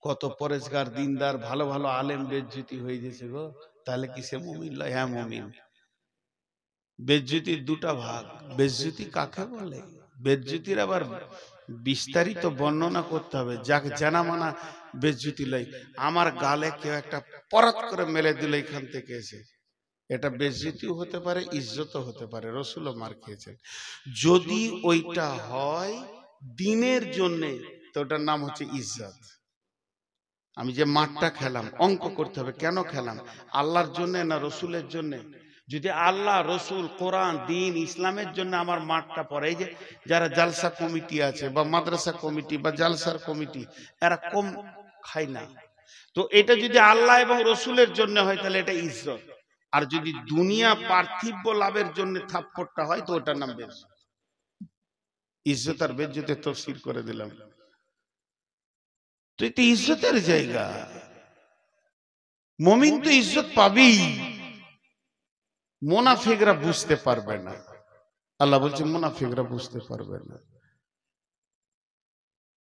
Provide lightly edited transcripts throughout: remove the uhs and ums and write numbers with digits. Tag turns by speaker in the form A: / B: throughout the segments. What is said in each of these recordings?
A: কত পরেশগার দিনদার ভালো ভালো আলেম বেজ্জতি হয়ে গেছে গো, তাহলে কি সে মুমিন নয়? হ্যাঁ মুমিন। বেজ্জতির দুটা ভাগ। বেজ্জতি কাকে বলে? বেজ্জতির আবার বিস্তারিত বর্ণনা করতে হবে। যাকে জানা মানা বেজ্জতি লয়। আমার গালে কেউ একটা পরাত করে মেলে দিল এখান থেকে এসে, এটা বেজ্জতিও হতে পারে, ইজ্জতও হতে পারে। রাসূলও মার খেয়েছেন। যদি ওইটা হয় দিনের জন্যে তো ওটার নাম হচ্ছে ইজ্জত। আমি যে মারটা খেলাম অঙ্ক করতে হবে, কেন খেলাম? আল্লাহর জন্য না রসুলের জন্য? যদি আল্লাহ রসুল কোরআন দিন ইসলামের জন্য আমার মাঠটা পড়ে, এই যে যারা জালসা কমিটি আছে বা মাদ্রাসা কমিটি বা জালসার কমিটি, এরা কম খায় না। তো এটা যদি আল্লাহ এবং রসুলের জন্য হয় তাহলে এটা ইজ্জত। আর যদি দুনিয়া পার্থিব লাভের জন্য থাপ্পড়টা হয় তো ওটার নাম বেজ্জত। ইজ্জত আর বেজ্জতের তাফসীর করে দিলাম। তো এটা ইজ্জতের জায়গা। মুমিন তো ইজ্জত পাবেই, মুনাফিকরা বুঝতে পারবে না। আল্লাহ বলছে মুনাফিকরা বুঝতে পারবে না।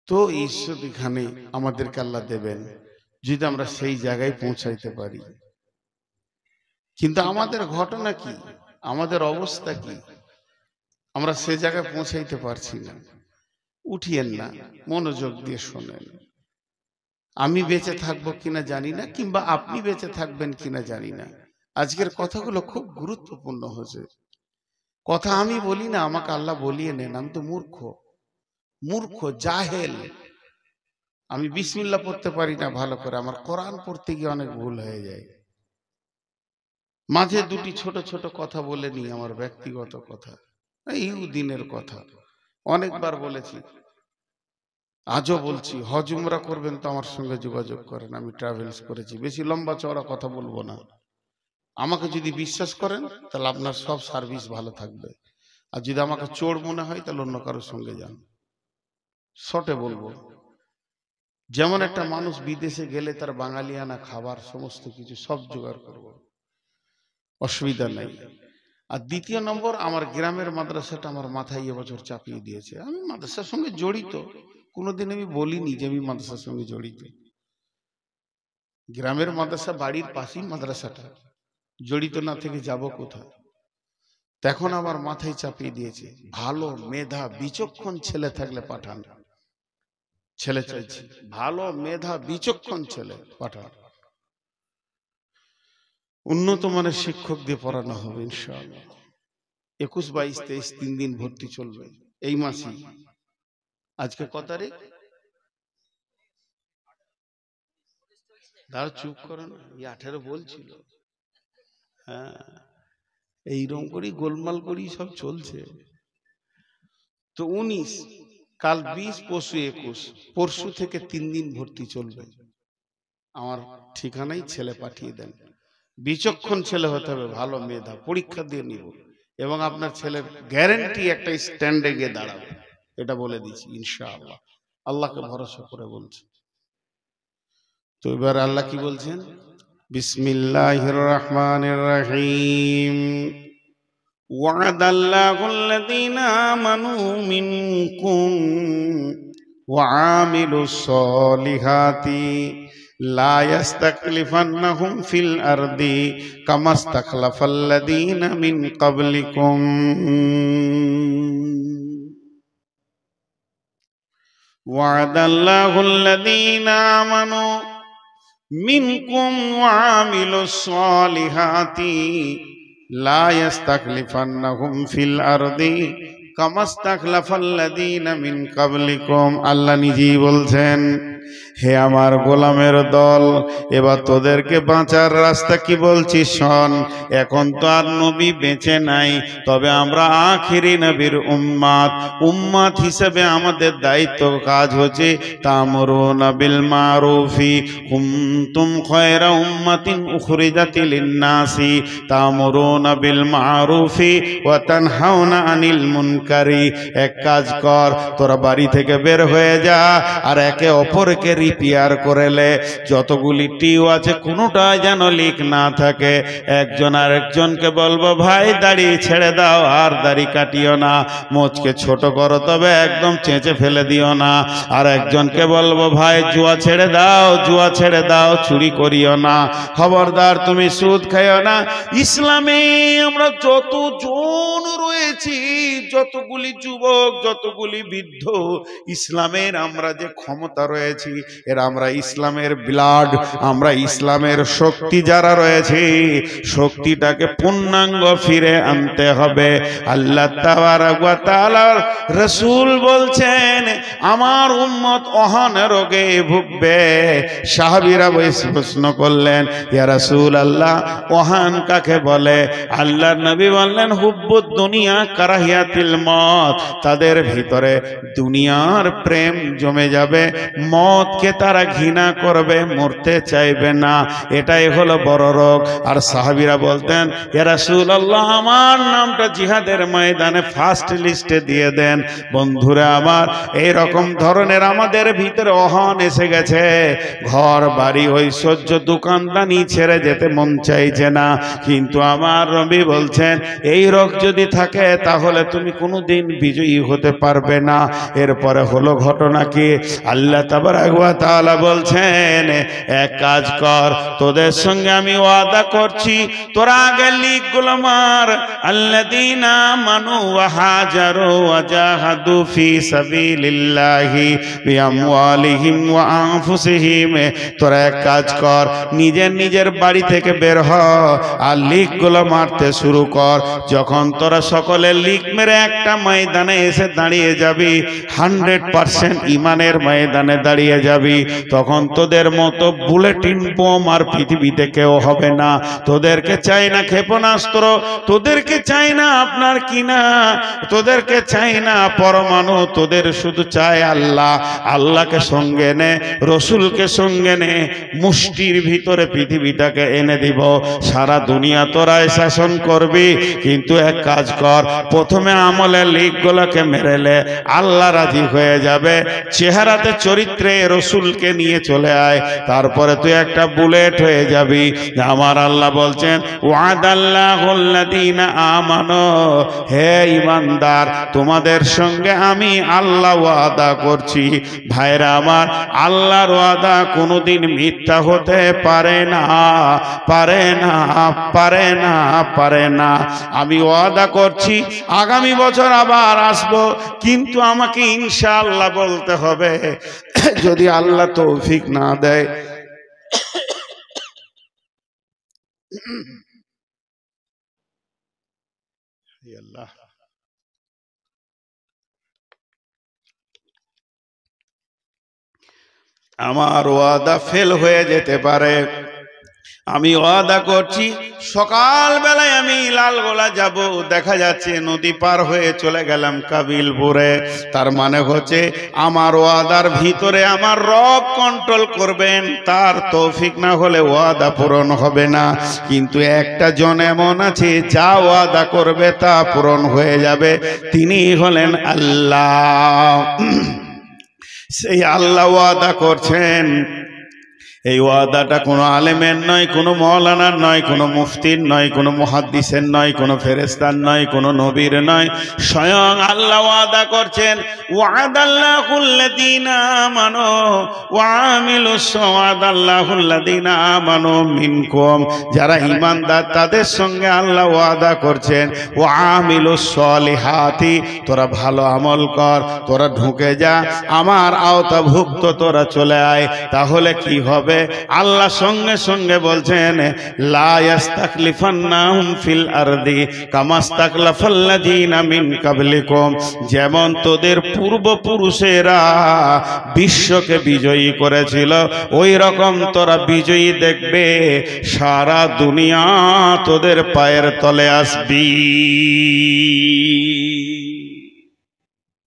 A: তো ইজ্জত এখানে আমাদেরকে আল্লাহ দেবেন যদি আমরা সেই জায়গায় পৌঁছাইতে পারি। কিন্তু আমাদের ঘটনা কি, আমাদের অবস্থা কি? আমরা সে জায়গায় পৌঁছাইতে পারছি না। উঠিয়েন না, মনোযোগ দিয়ে শোনেন। আমি বেঁচে থাকবো কিনা জানি না, কিংবা আপনি বেঁচে থাকবেন কিনা জানি না। আজকের কথাগুলো খুব গুরুত্বপূর্ণ হচ্ছে। কথা আমি বলি না, আমাকে আল্লাহ বলিয়ে নেন। আমি তো মূর্খ জাহেল। আমি বিসমিল্লাহ পড়তে পারি না ভালো করে, আমার কোরআন পড়তে গিয়ে অনেক ভুল হয়ে যায়। মাঝে দুটি ছোট ছোট কথা বলে নি, আমার ব্যক্তিগত কথা, এই দিনের কথা অনেকবার বলেছি, আজও বলছি। হজ উমরা করবেন তো আমার সঙ্গে যোগাযোগ করেন, আমি ট্রাভেলস করেছি। বেশি লম্বা চওড়া কথা বলবো না। আমাকে যদি বিশ্বাস করেন তাহলে আপনার সব সার্ভিস ভালো থাকবে। আর যদি আমাকে চোর মনে হয় তাহলে অন্য কারোর সঙ্গে যান। শর্টে বলবো, যেমন একটা মানুষ বিদেশে গেলে তার বাঙালিয়ানা খাবার সমস্ত কিছু সব জোগাড় করব, অসুবিধা নাই। আর দ্বিতীয় নম্বর, আমার গ্রামের মাদ্রাসাটা আমার মাথায় এবছর চাপিয়ে দিয়েছে। আমি মাদ্রাসার সঙ্গে জড়িত, কোনোদিন আমি বলিনি যে আমি মাদ্রাসার সঙ্গে জড়িত। গ্রামের মাদ্রাসা, বাড়ির পাশেই মাদ্রাসাটা, জড়িত না থেকে যাব কোথায়? তখন আমার মাথায় চাপিয়ে দিয়েছে, ভালো মেধা বিচক্ষণ ছেলে থাকলে পাঠান। ছেলে চাইছি, ভালো মেধা বিচক্ষণ ছেলে পাঠান। উন্নত মানের শিক্ষক দিয়ে পড়ানো হবে ইনশাআল্লাহ। 21, 22, 23 3 দিন ভর্তি চলবে এই মাসেই। আজকে কত তারিখ? দাঁড়া, চুপ করো না, 18 বলছিল। হ্যাঁ, এইরকম করেই গোলমাল করি সব চলছে। তো 19, কাল 20, পরশু 21, পরশু থেকে 3 দিন ভর্তি চলবে। আমার ঠিকানায় ছেলে পাঠিয়ে দেন। বিচক্ষণ ছেলে হতে হবে, ভালো মেধা, পরীক্ষা দিয়ে নিব, এবং আপনার ছেলের গ্যারান্টি একটা স্ট্যান্ডে গিয়ে দাঁড়াবে, এটা বলে দিচ্ছি ইনশাআল্লাহ। আল্লাহকে ভরসা করে বলছি। তো এবার আল্লাহ কি বলছেন? বিসমিল্লাহির রহমানির রহিম। ওয়াদাল্লাহুল্লাযীনা আমানু মিনকুম ওয়া আমিলুস সলিহাতি লা ইস্তাখলিফান্নাহুম ফিল আরদি কামা ইস্তাখলাফাল্লাযীনা মিন ক্বাবলিকুম ওয়াদাল্লাহুল্লাযীনা আমানু মিনকুম ওয়া আমিলুস সলিহাতি লা ইস্তাখলিফান্নাহুম ফিল আরদি কামা ইস্তাখলাফাল্লাযীনা মিন ক্বাবলিকুম। আল্লাহ নিজেই বলছেন, হে আমার গোলামের দল, এবার তোদেরকে বাঁচার রাস্তা কি বলছি শোন। এখন তো আর নবী বেঁচে নাই, তবে আমরা আখিরি নবীর উম্মাত হিসেবে আমাদের দায়িত্ব কাজ হচ্ছে তা'মুরুনা বিল মারুফি কুনতুম খায়রা উম্মাতিন উখরিজাত লিন-নাসি তা'মুরুনা বিল মারুফি ওয়া তানহাউনা আনিল মুনকারি। এক কাজ কর, তোরা বাড়ি থেকে বের হয়ে যা আর একে অপরকে ওদেরকে রিপেয়ার করেলে যতগুলি টিউ আছে কোনোটাই যেন লিক না থাকে। একজন আরেকজনকে বলবো ভাই দাড়ি ছেড়ে দাও আর দাড়ি কাটিও না, মোচকে ছোট করো তবে একদম চেঁচে ফেলে দিও না। আর একজনকে বলবো ভাই জুয়া ছেড়ে দাও, জুয়া ছেড়ে দাও, চুরি করিও না, খবরদার তুমি সুদ খাইও না। ইসলামে আমরা যতজন রয়েছি, যতগুলি যুবক, যতগুলি বৃদ্ধ, ইসলামের আমরা যে ক্ষমতা রয়েছি এর আমরা ইসলামের ব্লাড, আমরা ইসলামের শক্তি যারা রয়েছে শক্তিটাকে পূর্ণাঙ্গ ফিরে আনতে হবে। আল্লাহ তাবারক ওয়া তাআলার রাসূল বলছেন আমার উম্মত অহন রোগে ভুগবে। সাহাবীরা প্রশ্ন করলেন ইয়া রাসূলুল্লাহ ওহান কাকে বলে? আল্লাহর নবী বললেন হুব্বুদ দুনিয়া কারাহিয়াতিল মত, তাদের ভিতরে দুনিয়ার প্রেম জমে যাবে, মতকে তারা ঘৃণা করবে, মরতে চাইবে না, এটাই হলো বড় রোগ। আর সাহাবীরা বলতেন ইয়া রাসূলুল্লাহ আমার নামটা জিহাদের ময়দানে ফার্স্ট লিস্টে দিয়ে দেন। বন্ধুরা আমার এই রকম ধরনের আমাদের ভিতরে অহন এসে গেছে, ঘর বাড়ি ঐশ্বর্য দোকানদানি ছেড়ে যেতে মন চাইছে না। কিন্তু আমার নবী বলছেন এই রোগ যদি থাকে তাহলে তুমি কোনোদিন বিজয়ী হতে পারবে না। এরপরে হলো ঘটনা কি? আল্লাহ তাবারক ওয়া তাআলা বলছেন এক কাজ কর, তোদের সঙ্গে আমি ওয়াদা করছি তোরা আগে লিখগুলো মার, আল্লাযীনা আমানু ওয়া হাজারু ওয়া জাহাদু ফি সাবিলিল্লাহি বিআমওয়ালিহিম ওয়া আনফুসিহিম। তোরা এক কাজ কর, নিজের বাড়ি থেকে বের হ আর লিখগুলো মারতে শুরু কর। যখন তোরা সকলে লিখ মেরে একটা ময়দানে এসে দাঁড়িয়ে যাবি, 100% ইমানের ময়দানে দাঁড়িয়ে যাবি, তখন তোদের মতো বুলেটিন বোম আর পৃথিবীতে কেউ হবে না। তোদেরকে চাই না ক্ষেপণাস্ত্র, তোদেরকে চাই না আপনার কিনা, তোদেরকে চাই না পরমাণু, তোদের শুধু চাই আল্লাহ। আল্লাহকে সঙ্গে নে, রসুলকে সঙ্গে নে, মুষ্টির ভিতরে পৃথিবীটাকে এনে দিব। সারা দুনিয়া তোরাই শাসন করবি, কিন্তু এক কাজ কর, প্রথমে আমলের লিখগুলোকে মেরেলে আল্লাহ রাজি হয়ে যাবে। চেহারাতে চরিত্রে রসুলকে নিয়ে চলে আয়, তারপরে তুই একটা বুলেট হয়ে যাবি। আমার আল্লাহ বলছেন ওয়াদাল্লাহুল্লাযীনা আমানু, হে ঈমানদার তোমাদের সঙ্গে আমি আল্লাহ ওয়াদা করছি। ভাইরা আমার আল্লাহর ওয়াদা কোনোদিন মিথ্যা হতে পারে না, পারে না, পারে না, পারে না। আমি ওয়াদা করছি আগামী বছর আবার আসবো, কিন্তু আমাকে ইনশাআল্লাহ বলতে হবে। যদি আল্লাহ তৌফিক না দেয়, আল্লাহ আমার ওয়াদা ফেল হয়ে যেতে পারে। আমি ওয়াদা করছি সকাল বেলায় আমি লালগোলা যাব, দেখা যাচ্ছে নদী পার হয়ে চলে গেলাম কাবিলপুরে। তার মানে হচ্ছে আমার ওয়াদার ভিতরে আমার রব কন্ট্রোল করবেন, তার তৌফিক না হলে ওয়াদা পূরণ হবে না। কিন্তু একটা জন এমন আছে যা ওয়াদা করবে তা পূরণ হয়ে যাবে, তিনি হলেন আল্লাহ। সেই আল্লাহ ওয়াদা করছেন, এই ওয়াদাটা কোনো আলেমের নয়, কোনো মৌলানার নয়, কোনো মুফতির নয়, কোনো মুহাদ্দিসের নয়, কোনো ফেরেশতার নয়, কোনো নবীর নয়, স্বয়ং আল্লাহ ওয়াদা করছেন ওয়াদাল্লাহুল্লাযীনা আমানু ওয়া আমিলুস ওয়াদাল্লাহুল্লাযীনা আমানু মিনকুম, যারা ঈমানদার তাদের সঙ্গে আল্লাহ ওয়াদা করছেন ওয়া আমিলুস সলিহাতি, তোরা ভালো আমল কর, তোরা ঢুকে যা আমার আওতাভুক্ত, তোরা চলে আয়। তাহলে কি হবে? আল্লাহ সঙ্গে সঙ্গে বলছেন লা ইস্তাখলিফান্নাহুম ফিল আরদি কামাস্তাখলাফাল্লাযীনা মিন কাবলিকুম, যেমন তোদের পূর্বপুরুষেরা বিশ্বকে বিজয়ী করেছিল ওই রকম তোরা বিজয়ী দেখবে, সারা দুনিয়া তোদের পায়ের তলে আসবি।